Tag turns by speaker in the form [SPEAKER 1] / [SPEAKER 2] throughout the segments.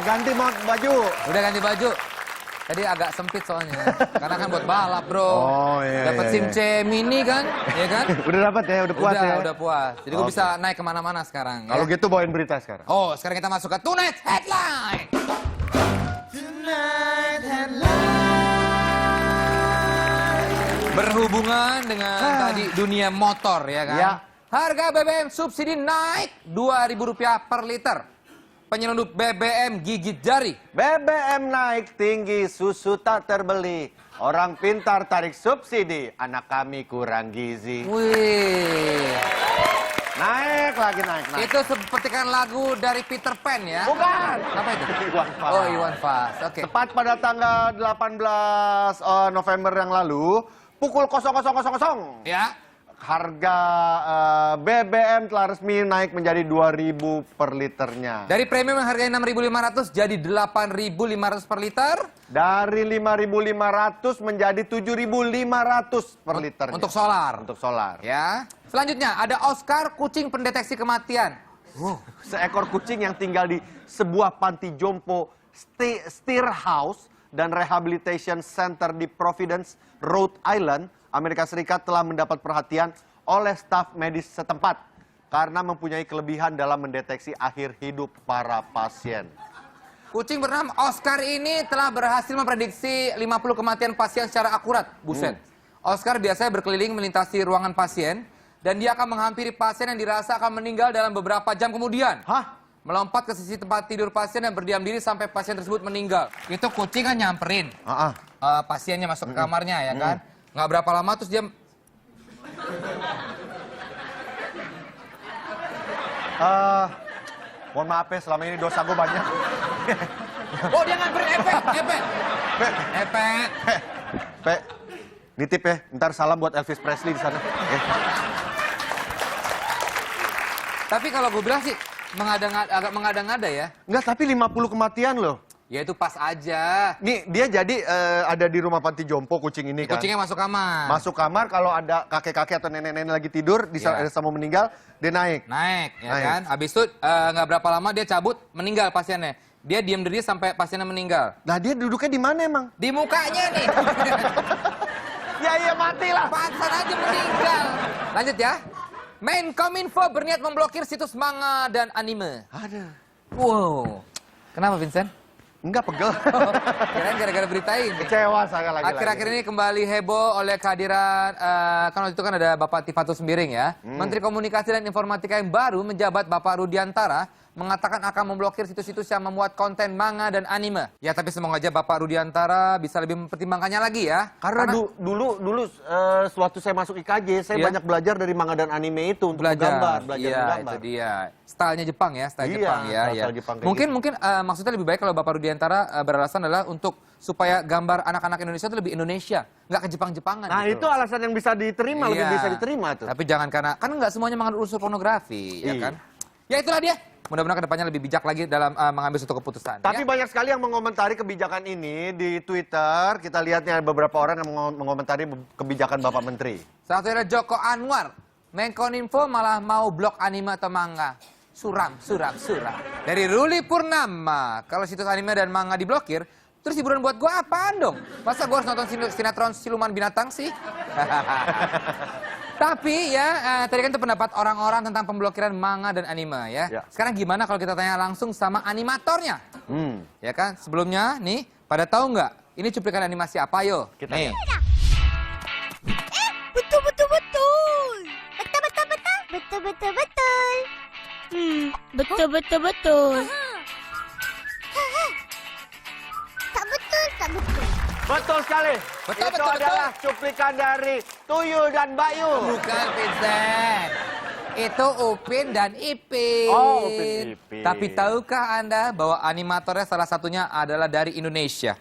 [SPEAKER 1] ganti baju.
[SPEAKER 2] Udah ganti baju. Tadi agak sempit soalnya, karena kan buat balap bro.
[SPEAKER 1] Oh iya.
[SPEAKER 2] Dapat SIM C mini kan, ya kan?
[SPEAKER 1] Udah dapat ya, udah puas ya.
[SPEAKER 2] Udah puas. Jadi gue bisa naik kemana-mana sekarang.
[SPEAKER 1] Kalau
[SPEAKER 2] ya?
[SPEAKER 1] gitu bawain berita sekarang.
[SPEAKER 2] Oh, sekarang kita masuk ke Tonight Headline. Berhubungan dengan tadi dunia motor ya kan?
[SPEAKER 1] Ya.
[SPEAKER 2] Harga BBM subsidi naik Rp2.000 per liter. Penyelundup BBM gigit jari.
[SPEAKER 1] BBM naik tinggi, susu tak terbeli. Orang pintar tarik subsidi, anak kami kurang gizi.
[SPEAKER 2] Wih.
[SPEAKER 1] Naik lagi, naik.
[SPEAKER 2] Itu sepertikan lagu dari Peter Pan ya?
[SPEAKER 1] Bukan.
[SPEAKER 2] Apa itu?
[SPEAKER 1] Iwan Fals.
[SPEAKER 2] Oh, Iwan Fals. Oke.
[SPEAKER 1] Tepat pada tanggal 18 November yang lalu, pukul 00.00,
[SPEAKER 2] Ya.
[SPEAKER 1] harga BBM telah resmi naik menjadi 2.000 per liternya.
[SPEAKER 2] Dari premium yang harganya 6.500 jadi 8.500 per liter.
[SPEAKER 1] Dari 5.500 menjadi 7.500 per liternya.
[SPEAKER 2] Untuk solar.
[SPEAKER 1] Untuk solar.
[SPEAKER 2] Ya. Selanjutnya ada Oscar kucing pendeteksi kematian.
[SPEAKER 1] Seekor kucing yang tinggal di sebuah panti jompo Steer House dan Rehabilitation Center di Providence, Rhode Island, Amerika Serikat telah mendapat perhatian oleh staf medis setempat karena mempunyai kelebihan dalam mendeteksi akhir hidup para pasien.
[SPEAKER 2] Kucing bernama Oscar ini telah berhasil memprediksi 50 kematian pasien secara akurat. Buset. Oscar biasanya berkeliling melintasi ruangan pasien dan dia akan menghampiri pasien yang dirasa akan meninggal dalam beberapa jam kemudian.
[SPEAKER 1] Hah?
[SPEAKER 2] Melompat ke sisi tempat tidur pasien dan berdiam diri sampai pasien tersebut meninggal. Itu kucing kan nyamperin pasiennya masuk ke kamarnya ya kan. Nggak berapa lama terus dia...
[SPEAKER 1] Mohon maaf ya, selama ini dosa gue banyak.
[SPEAKER 2] Oh dia ngamperin Epek. Epek.
[SPEAKER 1] Pe, nitip ya, ntar salam buat Elvis Presley di sana.
[SPEAKER 2] Tapi kalau gue bilang sih agak mengada-ngada ya.
[SPEAKER 1] Enggak, tapi 50 kematian loh.
[SPEAKER 2] Ya itu pas aja.
[SPEAKER 1] Nih, dia jadi ada di rumah panti jompo kucing ini kan.
[SPEAKER 2] Kucingnya masuk kamar.
[SPEAKER 1] Masuk kamar, kalau ada kakek-kakek atau nenek-nenek lagi tidur, di saat ada sama meninggal, dia naik.
[SPEAKER 2] Naik, ya kan. Habis itu nggak berapa lama dia cabut, meninggal pasiennya. Dia diam diri sampai pasiennya meninggal.
[SPEAKER 1] Nah, dia duduknya di mana emang?
[SPEAKER 2] Di mukanya nih.
[SPEAKER 1] Ya iya, matilah.
[SPEAKER 2] Pansan aja meninggal. Lanjut ya. Menkominfo berniat memblokir situs manga dan anime.
[SPEAKER 1] Ada.
[SPEAKER 2] Wow. Kenapa Vincent?
[SPEAKER 1] Enggak, pegel.
[SPEAKER 2] Kirain gara-gara berita ini.
[SPEAKER 1] Kecewa saya lagi.
[SPEAKER 2] Akhir-akhir ini kembali heboh oleh kehadiran, kan waktu itu kan ada Bapak Tifatul Sembiring ya. Menteri Komunikasi dan Informatika yang baru menjabat Bapak Rudiantara mengatakan akan memblokir situs-situs yang memuat konten manga dan anime. Ya tapi semoga aja Bapak Rudiantara bisa lebih mempertimbangkannya lagi ya.
[SPEAKER 1] Karena dulu sewaktu saya masuk IKJ, saya banyak belajar dari manga dan anime itu untuk
[SPEAKER 2] belajar
[SPEAKER 1] menggambar.
[SPEAKER 2] itu dia. Stylenya Jepang ya, style Jepang ya.
[SPEAKER 1] style Jepang kayak
[SPEAKER 2] Mungkin maksudnya lebih baik kalau Bapak Rudiantara beralasan adalah untuk supaya gambar anak-anak Indonesia itu lebih Indonesia, nggak ke Jepang-Jepangan.
[SPEAKER 1] Nah
[SPEAKER 2] gitu.
[SPEAKER 1] itu alasan yang bisa diterima, lebih bisa diterima tuh.
[SPEAKER 2] Tapi jangan karena kan nggak semuanya mengandung unsur pornografi, ya kan? Ya itulah dia. Mudah-mudahan kedepannya lebih bijak lagi dalam mengambil suatu keputusan.
[SPEAKER 1] Tapi
[SPEAKER 2] ya?
[SPEAKER 1] banyak sekali yang mengomentari kebijakan ini di Twitter. Kita lihatnya ada beberapa orang yang mengomentari kebijakan Bapak Menteri.
[SPEAKER 2] Salah satunya Joko Anwar. Menkominfo malah mau blok anime atau manga. Suram. Dari Ruli Purnama. Kalau situs anime dan manga diblokir, terus hiburan buat gua apaan dong? Masa gua harus nonton sinetron siluman binatang sih? Tapi ya, tadi kan itu pendapat orang-orang tentang pemblokiran manga dan anime ya. Sekarang gimana kalau kita tanya langsung sama animatornya? Ya kan, sebelumnya nih, pada tahu nggak? Ini cuplikan animasi apa yo?
[SPEAKER 1] Kita
[SPEAKER 2] nih.
[SPEAKER 3] Betul. Betul. Tak betul.
[SPEAKER 1] Betul sekali.
[SPEAKER 2] Betul,
[SPEAKER 1] Itu
[SPEAKER 2] betul,
[SPEAKER 1] adalah cuplikan dari Tuyul dan Bayu.
[SPEAKER 2] Bukan Vincent. Itu Upin dan Ipin.
[SPEAKER 1] Oh, Upin Ipin.
[SPEAKER 2] Tapi tahukah Anda bahwa animatornya salah satunya adalah dari Indonesia?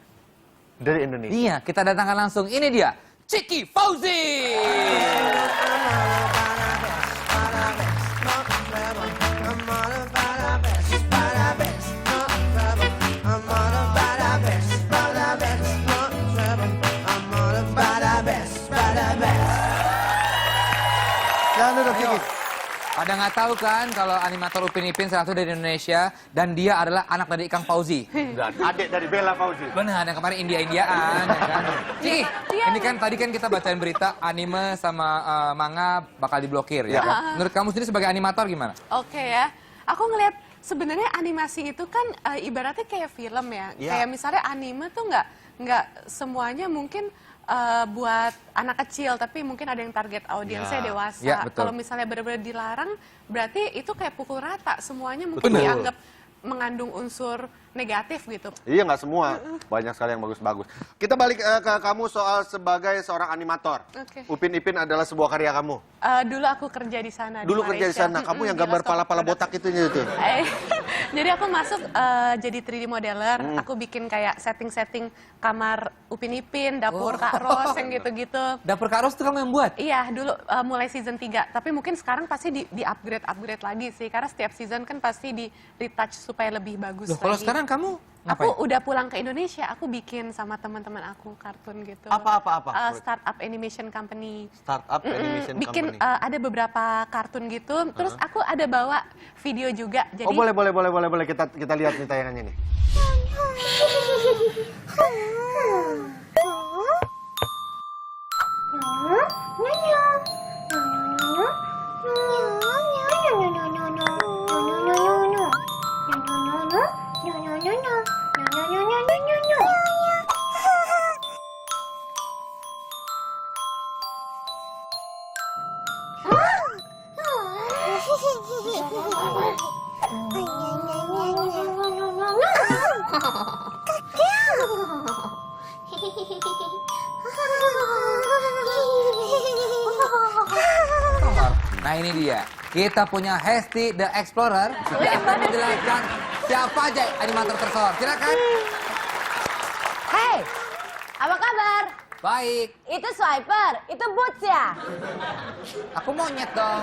[SPEAKER 1] Dari Indonesia.
[SPEAKER 2] Iya, kita datangkan langsung. Ini dia, Ciki Fauzi.
[SPEAKER 1] Jangan duduk, Ciki.
[SPEAKER 2] Pada nggak tahu kan kalau animator Upin Ipin salah satu dari Indonesia dan dia adalah anak dari Ikang Fauzi.
[SPEAKER 1] Dan adik dari Bella Fauzi.
[SPEAKER 2] Benar, yang kemarin India-Indiaan ya kan. Cih, ini kan tadi kan kita bacain berita anime sama manga bakal diblokir ya kan. Menurut kamu sendiri sebagai animator gimana?
[SPEAKER 4] Oke ya, aku ngelihat sebenarnya animasi itu kan ibaratnya kayak film ya. Kayak misalnya anime tuh nggak semuanya mungkin buat anak kecil, tapi mungkin ada yang target audiensnya dewasa.
[SPEAKER 2] Ya, betul.
[SPEAKER 4] Kalau misalnya benar-benar dilarang, berarti itu kayak pukul rata. Semuanya mungkin dianggap mengandung unsur negatif gitu.
[SPEAKER 1] Iya, nggak semua. Banyak sekali yang bagus-bagus. Kita balik ke kamu soal sebagai seorang animator.
[SPEAKER 4] Oke.
[SPEAKER 1] Upin Ipin adalah sebuah karya kamu.
[SPEAKER 4] Dulu aku kerja di sana.
[SPEAKER 1] Dulu kerja di sana. Kamu yang gambar pala-pala botak itu.
[SPEAKER 4] Jadi aku masuk jadi 3D modeler. Aku bikin kayak setting-setting kamar Upin Ipin, dapur Kak Ros yang gitu-gitu.
[SPEAKER 2] Dapur Kak Ros itu kamu yang buat?
[SPEAKER 4] Iya, dulu mulai season 3. Tapi mungkin sekarang pasti di-upgrade lagi sih. Karena setiap season kan pasti di-retouch supaya lebih bagus
[SPEAKER 2] Loh,
[SPEAKER 4] lagi.
[SPEAKER 2] kalau sekarang kamu ngapain?
[SPEAKER 4] Aku udah pulang ke Indonesia, aku bikin sama teman-teman aku kartun gitu.
[SPEAKER 1] Apa?
[SPEAKER 4] Startup animation company.
[SPEAKER 1] Startup animation
[SPEAKER 4] Bikin
[SPEAKER 1] company.
[SPEAKER 4] ada beberapa kartun gitu. Terus aku ada bawa video juga. Jadi
[SPEAKER 1] Oh, boleh. Kita lihat nih tayangannya nih.
[SPEAKER 2] Nah ini dia, kita punya Hesti the Explorer yang akan menjelaskan siapa aja animator tersohor. Silakan.
[SPEAKER 5] Hei, apa kabar?
[SPEAKER 2] Baik,
[SPEAKER 5] Itu Swiper, itu Boots ya?
[SPEAKER 2] aku monyet dong.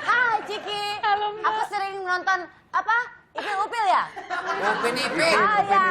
[SPEAKER 5] Hai Ciki, aku sering nonton apa? Ipil-upil ya?
[SPEAKER 2] Upin Ipin.
[SPEAKER 5] Ah ya.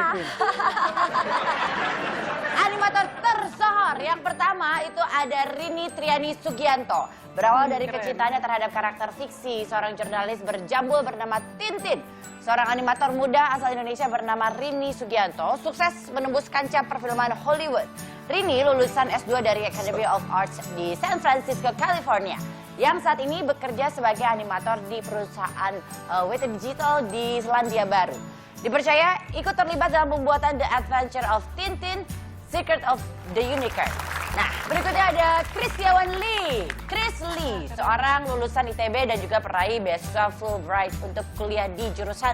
[SPEAKER 5] Animator tersohor yang pertama itu ada Rini Triani Sugianto. Berawal dari kecintaannya terhadap karakter fiksi, seorang jurnalis berjambul bernama Tintin. Seorang animator muda asal Indonesia bernama Rini Sugianto sukses menembus kancah perfilman Hollywood. Rini lulusan S2 dari Academy of Arts di San Francisco, California, yang saat ini bekerja sebagai animator di perusahaan WT Digital di Selandia Baru. Dipercaya ikut terlibat dalam pembuatan The Adventure of Tintin, Secret of the Unicorn. Nah, berikutnya ada Christiawan Lee. Chris Lee, seorang lulusan ITB dan juga peraih beasiswa Fulbright untuk kuliah di jurusan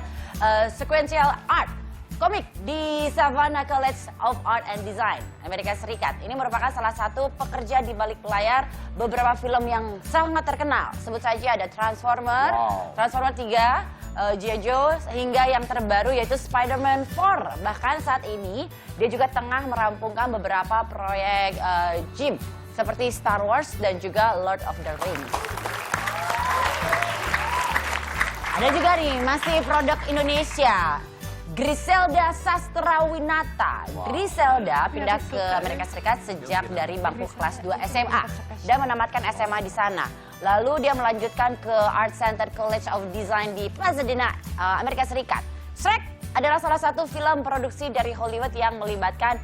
[SPEAKER 5] Sequential Art Komik di Savannah College of Art and Design, Amerika Serikat. Ini merupakan salah satu pekerja di balik layar beberapa film yang sangat terkenal. Sebut saja ada Transformer, Transformer 3, G.I. Joe, hingga yang terbaru yaitu Spider-Man 4. Bahkan saat ini dia juga tengah merampungkan beberapa proyek gym seperti Star Wars dan juga Lord of the Rings. Ada juga nih masih produk Indonesia. Griselda Sastrawinata. Griselda pindah ke Amerika Serikat sejak dari bangku kelas 2 SMA dan menamatkan SMA di sana. Lalu dia melanjutkan ke Art Center College of Design di Pasadena, Amerika Serikat. Shrek adalah salah satu film produksi dari Hollywood yang melibatkan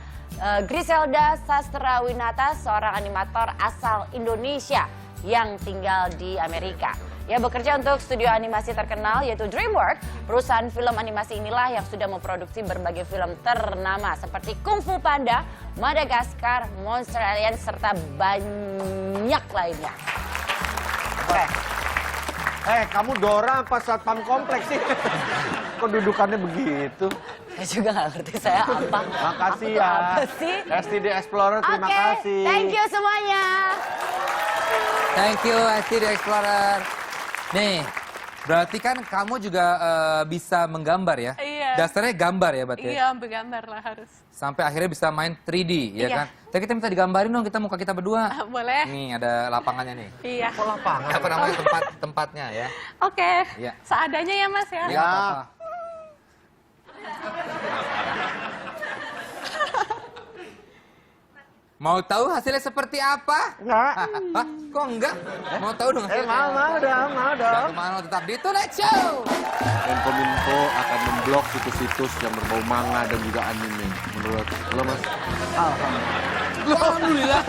[SPEAKER 5] Griselda Sastrawinata, seorang animator asal Indonesia yang tinggal di Amerika. Ia bekerja untuk studio animasi terkenal yaitu DreamWorks. Perusahaan film animasi inilah yang sudah memproduksi berbagai film ternama seperti Kung Fu Panda, Madagaskar, Monster Alien, serta banyak lainnya. Oke.
[SPEAKER 1] Kamu Dora apa Satpam Kompleks sih? Kok dudukannya begitu?
[SPEAKER 5] Saya juga nggak ngerti saya apa.
[SPEAKER 1] Makasih
[SPEAKER 5] Aku tuh
[SPEAKER 1] ya.
[SPEAKER 5] apa sih?
[SPEAKER 1] STD Explorer, terima
[SPEAKER 5] Oke,
[SPEAKER 1] kasih.
[SPEAKER 5] thank you semuanya.
[SPEAKER 2] Thank you, Hesti the Explorer. Nih, berarti kan kamu juga bisa menggambar ya?
[SPEAKER 4] Iya.
[SPEAKER 2] Dasarnya gambar ya berarti?
[SPEAKER 4] Iya, bergambar lah harus.
[SPEAKER 2] Sampai akhirnya bisa main 3D, ya
[SPEAKER 4] Iya.
[SPEAKER 2] kan? Tapi kita minta digambarin dong kita muka kita berdua.
[SPEAKER 4] Boleh?
[SPEAKER 2] Nih, ada lapangannya nih.
[SPEAKER 4] Iya.
[SPEAKER 1] Kok lapangan?
[SPEAKER 2] Apa namanya tempatnya ya?
[SPEAKER 4] Oke.
[SPEAKER 2] Iya.
[SPEAKER 4] Seadanya ya, Mas ya.
[SPEAKER 2] Nggak
[SPEAKER 1] Ya.
[SPEAKER 2] apa-apa. Mau tahu hasilnya seperti apa?
[SPEAKER 1] Enggak.
[SPEAKER 2] Hah? Kok enggak? Mau tahu dong hasilnya?
[SPEAKER 1] Mau dong.
[SPEAKER 2] Satu Mano tetap di Tonight Show.
[SPEAKER 6] Menkominfo akan memblok situs-situs yang berbau manga dan juga anime. Menurut lo, Mas?
[SPEAKER 2] Alhamdulillah.